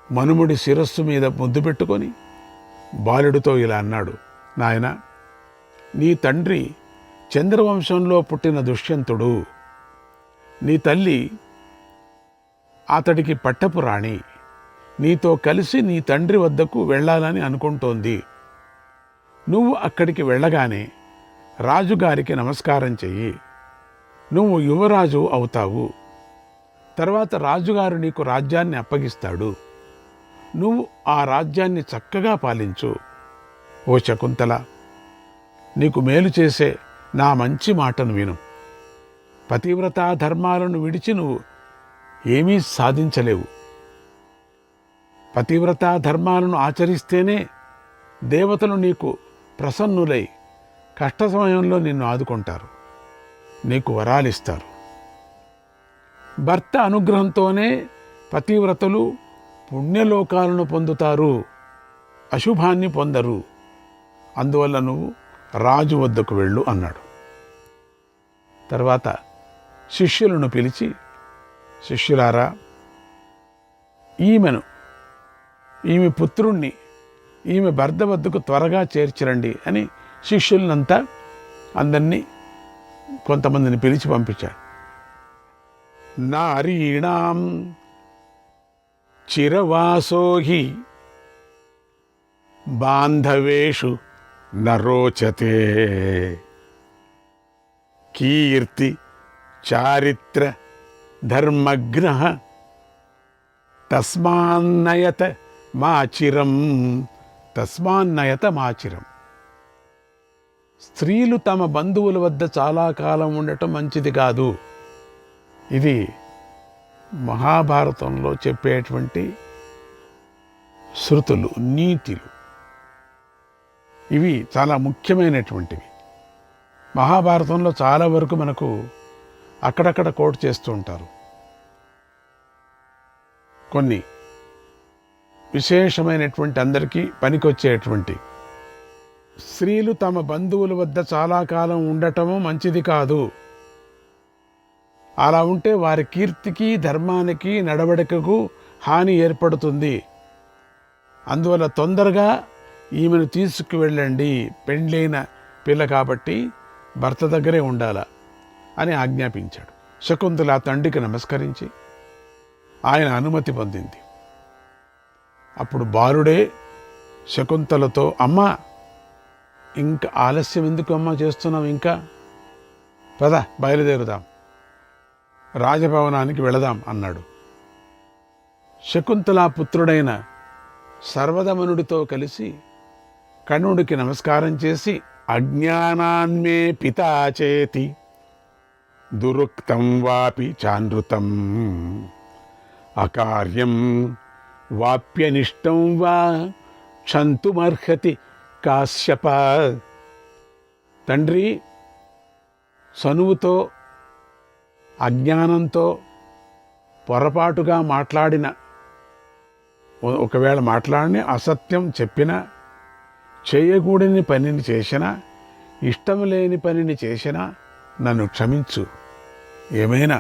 మనుముడి శిరస్సు మీద ముద్దు పెట్టుకొని బాలుడితో ఇలా అన్నాడు. నాయన, నీ తండ్రి చంద్రవంశంలో పుట్టిన దుష్యంతుడు. నీ తల్లి అతడికి పట్టపు రాణి. నీతో కలిసి నీ తండ్రి వద్దకు వెళ్ళాలని అనుకుంటోంది. నువ్వు అక్కడికి వెళ్ళగానే రాజుగారికి నమస్కారం చెయ్యి. నువ్వు యువరాజు అవుతావు. తర్వాత రాజుగారు నీకు రాజ్యాన్ని అప్పగిస్తాడు. నువ్వు ఆ రాజ్యాన్ని చక్కగా పాలించు. ఓ శకుంతల, నీకు మేలు చేసే నా మంచి మాటను విను. పతివ్రతా ధర్మాలను విడిచి నువ్వు ఏమీ సాధించలేవు. పతివ్రతా ధర్మాలను ఆచరిస్తేనే దేవతలు నీకు ప్రసన్నులై కష్ట సమయంలో నిన్ను ఆదుకుంటారు, నీకు వరాలిస్తారు. భర్త అనుగ్రహంతోనే పతివ్రతలు పుణ్యలోకాలను పొందుతారు, అశుభాన్ని పొందరు. అందువల్ల నువ్వు రాజు వద్దకు వెళ్ళు అన్నాడు. తర్వాత శిష్యులను పిలిచి, శిష్యులారా, ఈమె పుత్రుణ్ణి ఈమె భర్త వద్దకు త్వరగా చేర్చిరండి అని శిష్యులనంతా అందరినీ కొంతమందిని పిలిచి పంపించాడు. నారీణాం చిరవాసోహి బాంధవేషు నరోచతే కీర్తి చారిత్ర ధర్మగ్న తస్మాన్నయత మాచిరం. స్త్రీలు తమ బంధువుల వద్ద చాలా కాలం ఉండటం మంచిది కాదు. ఇది మహాభారతంలో చెప్పేటువంటి శృతులు, నీతిలు. ఇవి చాలా ముఖ్యమైనటువంటివి. మహాభారతంలో చాలా వరకు మనకు అక్కడక్కడ కోట్ చేస్తూ ఉంటారు. కొన్ని విశేషమైనటువంటి అందరికీ పనికొచ్చేటువంటి, స్త్రీలు తమ బంధువుల వద్ద చాలా కాలం ఉండటము మంచిది కాదు. అలా ఉంటే వారి కీర్తికి, ధర్మానికి, నడవడికకు హాని ఏర్పడుతుంది. అందువల్ల తొందరగా ఈమెను తీసుకువెళ్ళండి. పెండ్లైన పిల్ల కాబట్టి భర్త దగ్గరే ఉండాలా అని ఆజ్ఞాపించాడు. శకుంతల తండ్రికి నమస్కరించి ఆయన అనుమతి పొందింది. అప్పుడు బాలుడే శకుంతలతో, అమ్మా, ఇంకా ఆలస్యం ఎందుకు అమ్మా చేస్తున్నాం, ఇంకా పద బయలుదేరుదాం, రాజభవనానికి వెళదాం అన్నాడు. శకుంతల పుత్రుడైన సర్వదమనుడితో కలిసి కణ్వుడికి నమస్కారం చేసి, అజ్ఞానాన్మే పితా చేతి దురుక్తం వాపి చానృతం అకార్యం వాప్యనిష్టం వా క్షంతుమర్హతి కాశ్యప. తండ్రి, సనువుతో, అజ్ఞానంతో పొరపాటుగా మాట్లాడిన, ఒకవేళ మాట్లాడిన అసత్యం చెప్పినా, చేయకూడని పనిని చేసినా, ఇష్టం లేని పనిని చేసినా నన్ను క్షమించు. ఏమైనా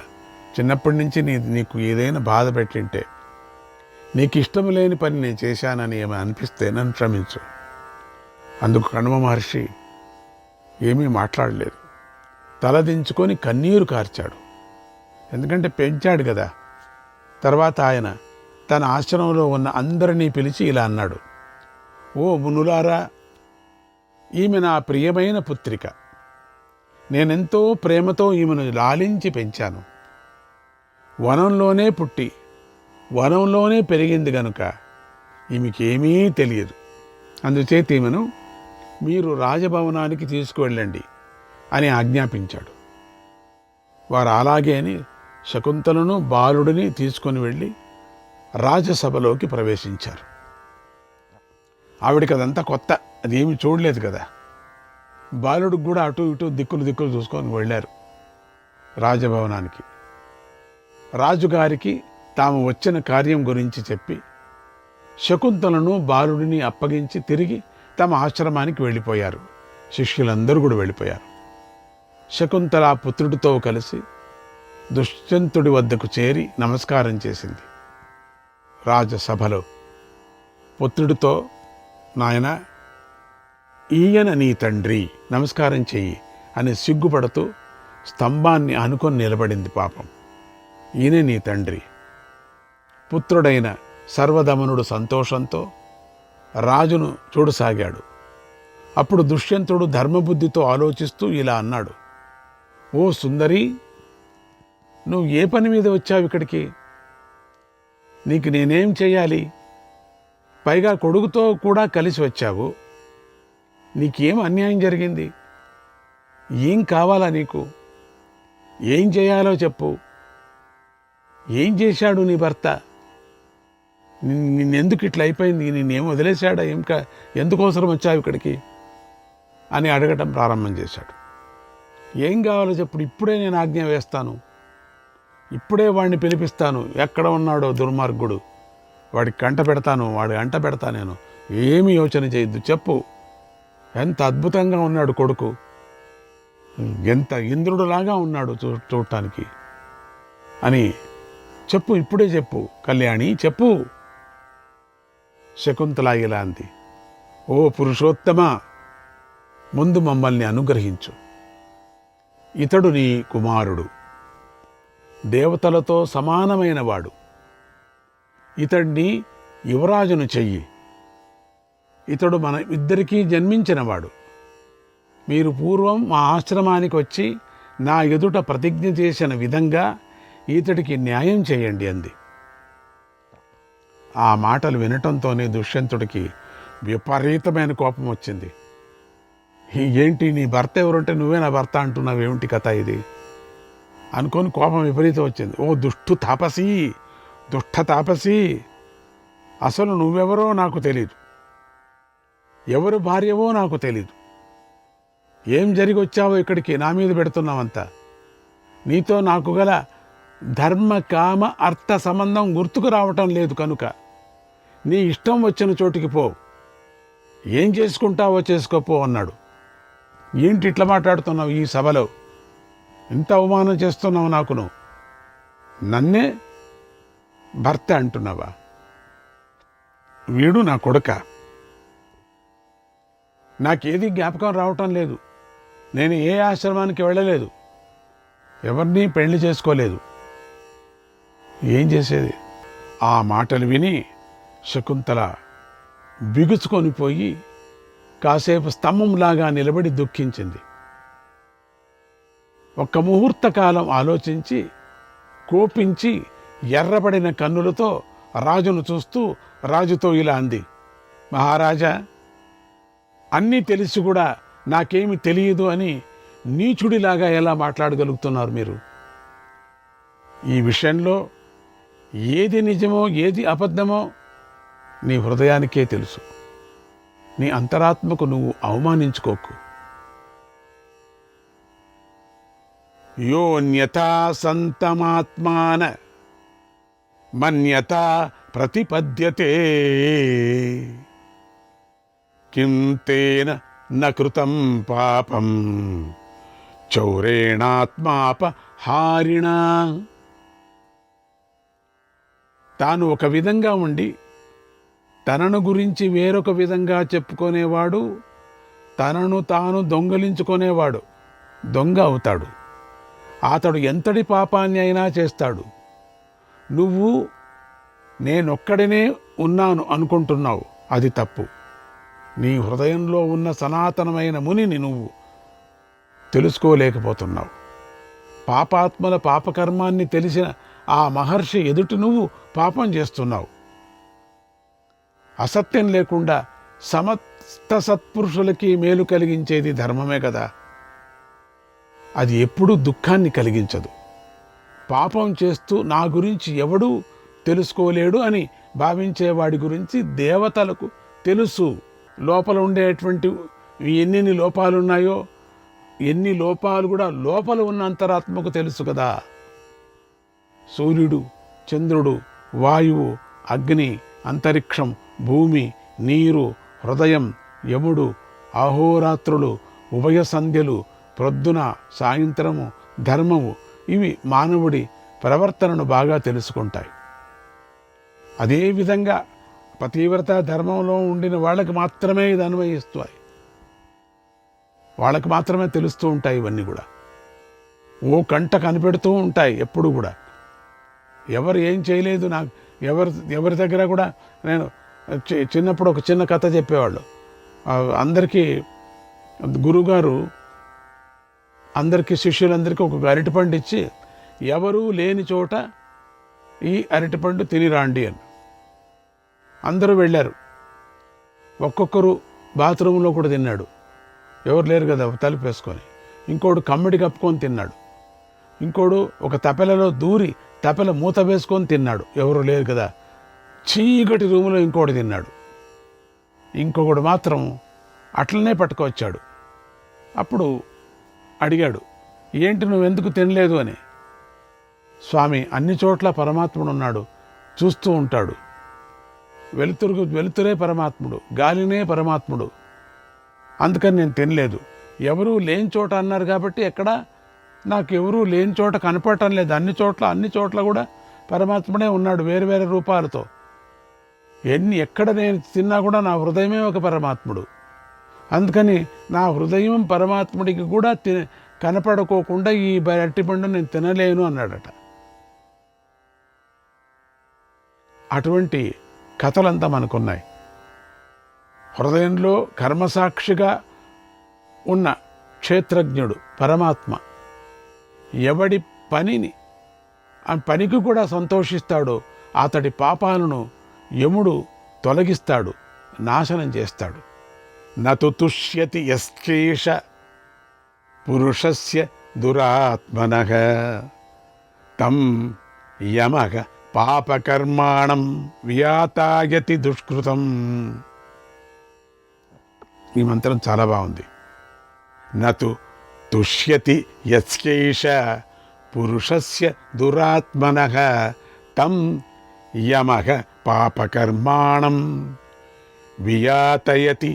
చిన్నప్పటి నుంచి నీకు ఏదైనా బాధ పెట్టింటే, నీకు ఇష్టం లేని పని నేను చేశానని ఏమైనా అనిపిస్తే నన్ను క్షమించు. అందుకు కణ్వ మహర్షి ఏమీ మాట్లాడలేదు. తలదించుకొని కన్నీరు కార్చాడు. ఎందుకంటే పెంచాడు కదా. తర్వాత ఆయన తన ఆశ్రమంలో ఉన్న అందరినీ పిలిచి ఇలా అన్నాడు, ఓ మునులారా, ఈమె నా ప్రియమైన పుత్రిక. నేనెంతో ప్రేమతో ఈమెను లాలించి పెంచాను. వనంలోనే పుట్టి వనంలోనే పెరిగింది గనుక ఈమెకేమీ తెలియదు. అందుచేత ఈమెను మీరు రాజభవనానికి తీసుకువెళ్ళండి అని ఆజ్ఞాపించాడు. వారు అలాగే అని శకుంతలను బాలుడిని తీసుకొని వెళ్ళి రాజసభలోకి ప్రవేశించారు. ఆవిడికి అదంతా కొత్త, అదేమి చూడలేదు కదా. బాలుడికి కూడా అటు ఇటు దిక్కులు చూసుకొని వెళ్ళారు రాజభవనానికి. రాజుగారికి తాము వచ్చిన కార్యం గురించి చెప్పి శకుంతలను బాలుడిని అప్పగించి తిరిగి తమ ఆశ్రమానికి వెళ్ళిపోయారు. శిష్యులందరూ కూడా వెళ్ళిపోయారు. శకుంతల పుత్రుడితో కలిసి దుష్యంతుడి వద్దకు చేరి నమస్కారం చేసింది. రాజసభలో పుత్రుడితో, నాయన, ఈయన నీ తండ్రి, నమస్కారం చెయ్యి అని సిగ్గుపడుతూ స్తంభాన్ని అనుకొని నిలబడింది. పాపం, ఈయనే నీ తండ్రి. పుత్రుడైన సర్వదమనుడు సంతోషంతో రాజును చూడసాగాడు. అప్పుడు దుష్యంతుడు ధర్మబుద్ధితో ఆలోచిస్తూ ఇలా అన్నాడు, ఓ సుందరి, నువ్వు ఏ పని మీద వచ్చావు ఇక్కడికి? నీకు నేనేం చెయ్యాలి? పైగా కొడుకుతో కూడా కలిసి వచ్చావు. నీకేం అన్యాయం జరిగింది? ఏం కావాలా నీకు? ఏం చేయాలో చెప్పు. ఏం చేశాడు నీ భర్త? నిన్నెందుకు ఇట్లా అయిపోయింది? నిన్నేం వదిలేశాడా? ఎందుకోసరం వచ్చావు ఇక్కడికి అని అడగటం ప్రారంభం చేశాడు. ఏం కావాలో చెప్పు, ఇప్పుడే నేను ఆజ్ఞ వేస్తాను, ఇప్పుడే వాడిని పిలిపిస్తాను. ఎక్కడ ఉన్నాడో దుర్మార్గుడు, వాడికి కంట పెడతాను, వాడి అంట పెడతా నేను. ఏమి యోచన చేయొద్దు, చెప్పు. ఎంత అద్భుతంగా ఉన్నాడు కొడుకు, ఎంత ఇంద్రుడులాగా ఉన్నాడు చూడటానికి అని చెప్పు, ఇప్పుడే చెప్పు కళ్యాణి, చెప్పు. శకుంతల ఇలా అంది, ఓ పురుషోత్తమ, ముందు మమ్మల్ని అనుగ్రహించు. ఇతడు నీ కుమారుడు, దేవతలతో సమానమైన వాడు. ఇతడిని యువరాజును చెయ్యి. ఇతడు మన ఇద్దరికీ జన్మించినవాడు. మీరు పూర్వం మా ఆశ్రమానికి వచ్చి నా ఎదుట ప్రతిజ్ఞ చేసిన విధంగా ఇతడికి న్యాయం చేయండి అంది. ఆ మాటలు వినటంతోనే దుష్యంతుడికి విపరీతమైన కోపం వచ్చింది. ఏంటి, నీ భర్త ఎవరుంటే నువ్వే నా భర్త అంటున్నావు, ఏమిటి కథ ఇది అనుకొని కోపం విపరీతం వచ్చింది. ఓ దుష్ట తాపసి, అసలు నువ్వెవరో నాకు తెలీదు, ఎవరు భార్యవో నాకు తెలీదు. ఏం జరిగి వచ్చావో ఇక్కడికి నా మీద పెడుతున్నావంతా? నీతో నాకు గల ధర్మ కామ అర్థ సంబంధం గుర్తుకు రావటం లేదు కనుక నీ ఇష్టం వచ్చిన చోటికి పో, ఏం చేసుకుంటావో చేసుకోపో అన్నాడు. ఏంటి ఇట్లా మాట్లాడుతున్నావు ఈ సభలో? ఇంత అవమానం చేస్తున్నావు నాకు, నువ్వు నన్నే భర్త అంటున్నావా? వీడు నా కొడుక, నాకేది జ్ఞాపకం రావటం లేదు. నేను ఏ ఆశ్రమానికి వెళ్ళలేదు, ఎవరిని పెళ్లి చేసుకోలేదు. ఏం చేసేది? ఆ మాటలు విని శకుంతల బిగుచుకొని పోయి కాసేపు స్తంభంలాగా నిలబడి దుఃఖించింది. ఒక్క ముహూర్త కాలం ఆలోచించి కోపించి ఎర్రబడిన కన్నులతో రాజును చూస్తూ రాజుతో ఇలా అంది, మహారాజా, అన్నీ తెలిసి కూడా నాకేమి తెలియదు అని నీచుడిలాగా ఎలా మాట్లాడగలుగుతున్నారు మీరు? ఈ విషయంలో ఏది నిజమో ఏది అబద్ధమో నీ హృదయానికే తెలుసు. నీ అంతరాత్మకు నువ్వు అవమానించుకోకు. యోన్యథా సంతమాత్మాన మన్యతా ప్రతిపద్యతే కిం తేన న కృతం పాపం చౌరేణాత్మాపహారిణా. తాను ఒక విధంగా ఉండి తనను గురించి వేరొక విధంగా చెప్పుకునేవాడు తనను తాను దొంగలించుకునేవాడు దొంగ అవుతాడు. అతడు ఎంతటి పాపాన్ని అయినా చేస్తాడు. నువ్వు నేనొక్కడినే ఉన్నాను అనుకుంటున్నావు, అది తప్పు. నీ హృదయంలో ఉన్న సనాతనమైన మునిని నువ్వు తెలుసుకోలేకపోతున్నావు. పాపాత్మల పాపకర్మాన్ని తెలిసిన ఆ మహర్షి ఎదుటి నువ్వు పాపం చేస్తున్నావు. అసత్యం లేకుండా సమస్త సత్పురుషులకి మేలు కలిగించేది ధర్మమే కదా. అది ఎప్పుడూ దుఃఖాన్ని కలిగించదు. పాపం చేస్తూ నా గురించి ఎవడూ తెలుసుకోలేడు అని భావించేవాడి గురించి దేవతలకు తెలుసు. లోపల ఉండేటువంటి ఎన్ని లోపాలున్నాయో, ఎన్ని లోపాలు కూడా లోపల ఉన్న అంతరాత్మకు తెలుసు కదా. సూర్యుడు, చంద్రుడు, వాయువు, అగ్ని, అంతరిక్షం, భూమి, నీరు, హృదయం, యముడు, అహోరాత్రులు, ఉభయ సంధ్యలు, ప్రొద్దున సాయంత్రము, ధర్మము, ఇవి మానవుడి ప్రవర్తనను బాగా తెలుసుకుంటాయి. అదేవిధంగా పతివ్రత ధర్మంలో ఉండిన వాళ్ళకి మాత్రమే ఇది అన్వయిస్తాయి. వాళ్ళకి మాత్రమే తెలుస్తూ ఉంటాయి. ఇవన్నీ కూడా ఓ కంట కనిపెడుతూ ఉంటాయి ఎప్పుడు కూడా. ఎవరు ఏం చేయలేదు, నాకు ఎవరి దగ్గర కూడా నేను చిన్నప్పుడు ఒక చిన్న కథ చెప్పేవాళ్ళు. అందరికీ గురువుగారు అందరికీ శిష్యులందరికీ ఒక అరటిపండు ఇచ్చి, ఎవరూ లేని చోట ఈ అరటిపండు తిని రాండి అని. అందరూ వెళ్ళారు. ఒక్కొక్కరు బాత్రూంలో కూడా తిన్నాడు, ఎవరు లేరు కదా తలుపు వేసుకొని. ఇంకోడు కమ్మిడి కప్పుకొని తిన్నాడు. ఇంకోడు ఒక తపెలలో దూరి తపెల మూత వేసుకొని తిన్నాడు, ఎవరు లేరు కదా. చీకటి రూములో ఇంకోటి తిన్నాడు. ఇంకొకడు మాత్రం అట్లనే పట్టుకొచ్చాడు. అప్పుడు అడిగాడు, ఏంటి నువ్వెందుకు తినలేదు అని. స్వామి, అన్ని చోట్ల పరమాత్ముడు ఉన్నాడు, చూస్తూ ఉంటాడు. వెలుతురే పరమాత్ముడు, గాలినే పరమాత్ముడు, అందుకని నేను తినలేదు. ఎవరూ లేని చోట అన్నారు కాబట్టి ఎక్కడ నాకు ఎవరూ లేని చోట కనపడటం లేదు. అన్ని చోట్ల కూడా పరమాత్ముడే ఉన్నాడు వేరు వేరే రూపాలతో. ఎక్కడ నేను తిన్నా కూడా నా హృదయమే ఒక పరమాత్ముడు. అందుకని నా హృదయం పరమాత్ముడికి కూడా కనపడుకోకుండా ఈ అరటిపండు నేను తినలేను అన్నాడట. అటువంటి కథలంతా మనకున్నాయి. హృదయంలో కర్మసాక్షిగా ఉన్న క్షేత్రజ్ఞుడు పరమాత్మ ఎవడి పనికి కూడా సంతోషిస్తాడో అతడి పాపాలను యముడు తొలగిస్తాడు, నాశనం చేస్తాడు. నతు తుష్యతి యశ్చేష పురుషస్య దురాత్మనః తం యమః పాపకర్మాణం వియాతాయతి దుష్కృతం. ఈ మంత్రం చాలా బాగుంది. నతు తుష్యతి యశ్చేష పురుషస్య దురాత్మనః తం యమః పాపకర్మాణం వియాతయతి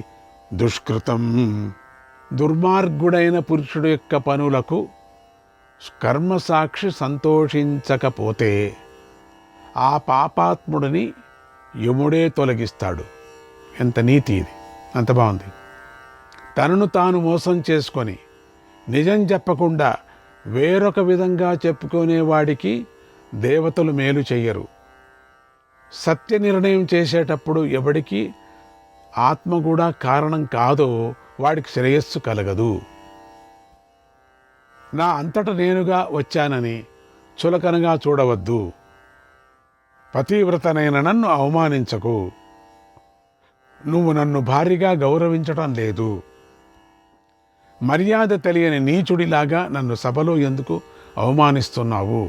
దుష్కృతం. దుర్మార్గుడైన పురుషుడు యొక్క పనులకు కర్మసాక్షి సంతోషించకపోతే ఆ పాపాత్ముడిని యముడే తొలగిస్తాడు. ఎంత నీతి ఇది, అంత బాగుంది. తనను తాను మోసం చేసుకొని నిజం చెప్పకుండా వేరొక విధంగా చెప్పుకునేవాడికి దేవతలు మేలు చెయ్యరు. సత్య నిర్ణయం చేసేటప్పుడు ఎవడికి ఆత్మ కూడా కారణం కాదో వాడికి శ్రేయస్సు కలగదు. నా అంతట నేనుగా వచ్చానని చులకనగా చూడవద్దు. పతివ్రతనైన నన్ను అవమానించకు. నువ్వు నన్ను భారీగా గౌరవించటం లేదు. మర్యాద తెలియని నీచుడిలాగా నన్ను సభలో ఎందుకు అవమానిస్తున్నావు?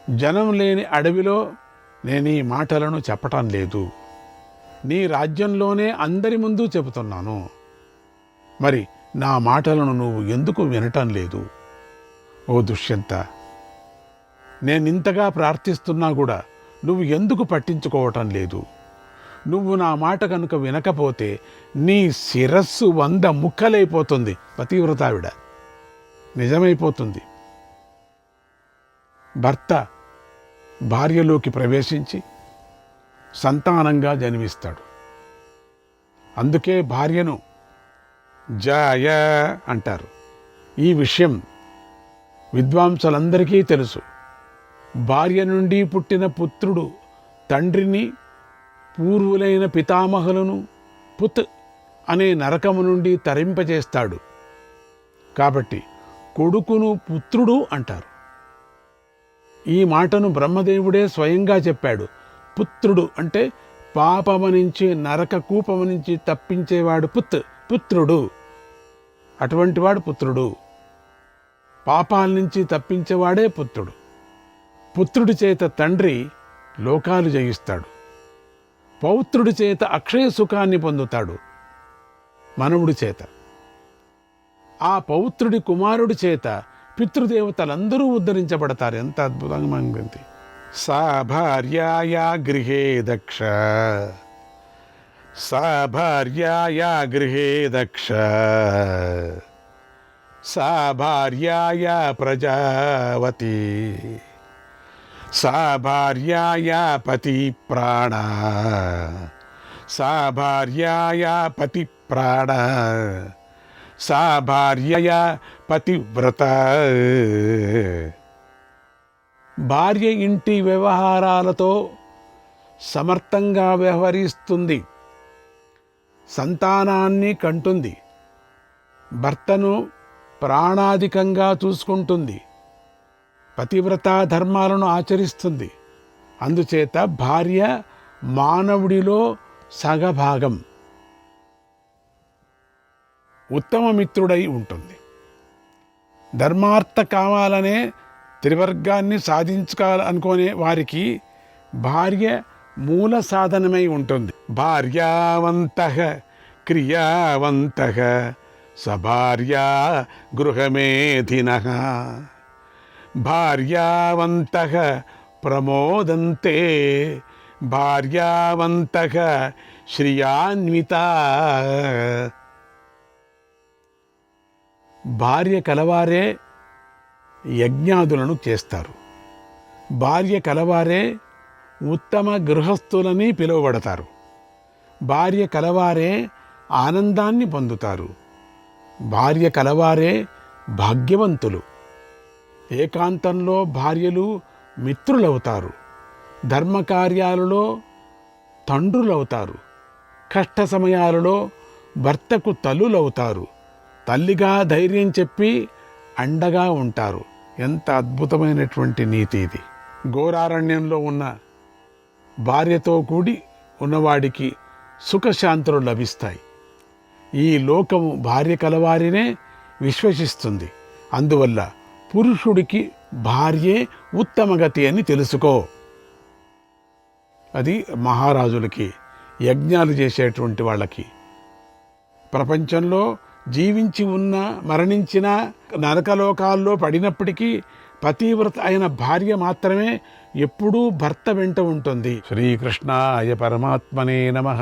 జనం లేని అడవిలో నేను ఈ మాటలను చెప్పటం లేదు. నీ రాజ్యంలోనే అందరి ముందు చెబుతున్నాను. మరి నా మాటలను నువ్వు ఎందుకు వినటం లేదు? ఓ దుష్యంత, నేనింతగా ప్రార్థిస్తున్నా కూడా నువ్వు ఎందుకు పట్టించుకోవటం లేదు? నువ్వు నా మాట కనుక వినకపోతే నీ శిరస్సు 100 ముక్కలైపోతుంది. పతివ్రతావిడ నిజమైపోతుంది. భర్త భార్యలోకి ప్రవేశించి సంతానంగా జన్మిస్తాడు. అందుకే భార్యను జాయ అంటారు. ఈ విషయం విద్వాంసులందరికీ తెలుసు. భార్య నుండి పుట్టిన పుత్రుడు తండ్రిని, పూర్వులైన పితామహులను పుత్ అనే నరకము నుండి తరింపజేస్తాడు. కాబట్టి కొడుకును పుత్రుడు అంటారు. ఈ మాటను బ్రహ్మదేవుడే స్వయంగా చెప్పాడు. పుత్రుడు అంటే పాపము నుంచి, నరక కూపము నుంచి తప్పించేవాడు పుత్రుడు. అటువంటి వాడు పుత్రుడు. పాపాల నుంచి తప్పించేవాడే పుత్రుడు. పుత్రుడి చేత తండ్రి లోకాలు జయిస్తాడు. పౌత్రుడి చేత అక్షయ సుఖాన్ని పొందుతాడు మనవుడి చేత. ఆ పౌత్రుడి కుమారుడి చేత పితృదేవతలందరూ ఉద్ధరించబడతారు. ఎంత అద్భుతంగా ఉంది. సా భార్యాయా గృహే దక్ష, సా భార్యాయా గృహే దక్ష, సా భార్యాయా ప్రజావతి, సా భార్యాయా పతి ప్రాణ, సా భార్యాయా పతి ప్రాణ, సా భార్యయా పతివ్రత. భార్య ఇంటి వ్యవహారాలతో సమర్థంగా వ్యవహరిస్తుంది, సంతానాన్ని కంటుంది, భర్తను ప్రాణాధికంగా చూసుకుంటుంది, పతివ్రత ధర్మాలను ఆచరిస్తుంది. అందుచేత భార్య మానవుడిలో సగభాగం, ఉత్తమ మిత్రుడై ఉంటుంది. ధర్మార్థ కావాలనే త్రివర్గాన్ని సాధించుకోవాలనుకునే వారికి భార్య మూల సాధనమై ఉంటుంది. భార్యావంతః క్రియావంతః సభార్యా గృహమేధినః, భార్యావంతః ప్రమోదంతే, భార్యావంతః శ్రియాన్వితా. భార్య కలవారే యజ్ఞాదులను చేస్తారు. భార్య కలవారే ఉత్తమ గృహస్థులని పిలువబడతారు. భార్య కలవారే ఆనందాన్ని పొందుతారు. భార్య కలవారే భాగ్యవంతులు. ఏకాంతంలో భార్యలు మిత్రులవుతారు. ధర్మకార్యాలలో తండ్రులవుతారు. కష్ట సమయాలలో భర్తకు తల్లులవుతారు. తల్లిగా ధైర్యం చెప్పి అండగా ఉంటారు. ఎంత అద్భుతమైనటువంటి నీతి ఇది. ఘోరారణ్యంలో ఉన్న భార్యతో కూడి ఉన్నవాడికి సుఖశాంతులు లభిస్తాయి. ఈ లోకము భార్య కలవారినే విశ్వసిస్తుంది. అందువల్ల పురుషుడికి భార్యే ఉత్తమగతి అని తెలుసుకో. అది మహారాజులకి, యజ్ఞాలు చేసేటువంటి వాళ్ళకి. ప్రపంచంలో జీవించి ఉన్న, మరణించిన, నరకలోకాల్లో పడినప్పటికీ పతివ్రత అయిన భార్య మాత్రమే ఎప్పుడూ భర్త వెంట ఉంటుంది. శ్రీకృష్ణాయ పరమాత్మనే నమః.